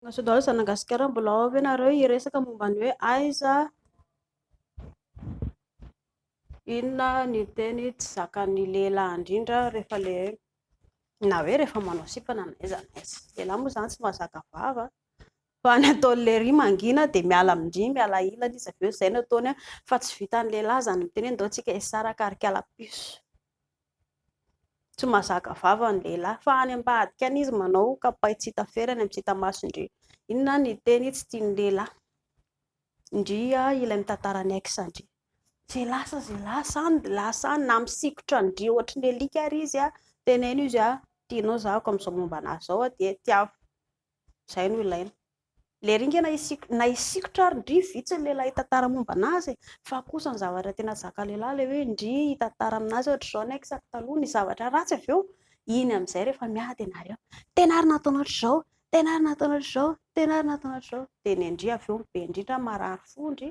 Nasodalo Zanagasikara mbola ao ve nareo hiresaka momba ny hoe aiza inona ny teny tsy zakan'ny lehilahy indrindra rehefa le na hoe rehefa manao sipana na aiza na aiza. Lehilahy moa izany tsy mahazaka vava fa ny ataon'ilay ry mangina dia miala amin-driny miala ilana izy avy eo izay no ataony fa tsy vitan'ny lehilahy izany miteny hoe ndao tsika hisaraka ary kala piso. Tsy mahazaka vava ny lehilahy fa any ambadika any izy manao kapay tsy hita ferany amin'ny tsy hita maso-ndry. Inona ny teny tsy tian'ny lehilahy ndria ilay mitantara ny aix-ndry. Zay lasa na misikotra ndry ohatry ny alika ary izy teneno izy tianao zahako amin'izao momba anazy zao dia tiako. Izay no ilaina. Le ringa na hisikotra ary ndry vitsy ny lehilahy hitantara momba anazy fa kosa ny zavatra tena zakan'ny lehilahy ilay hoe ndry hitantara aminazy ohatra izao ny aix taloha ny zavatra ratsy avy eo iny amin'izay rehefa miady ianareo tena ary nataonao ohatr'izao tena ary nataonao ohatr'izao tena ary nataonao ohatr'izao dia ny ndry avy eo be indrindra marary fo ndry.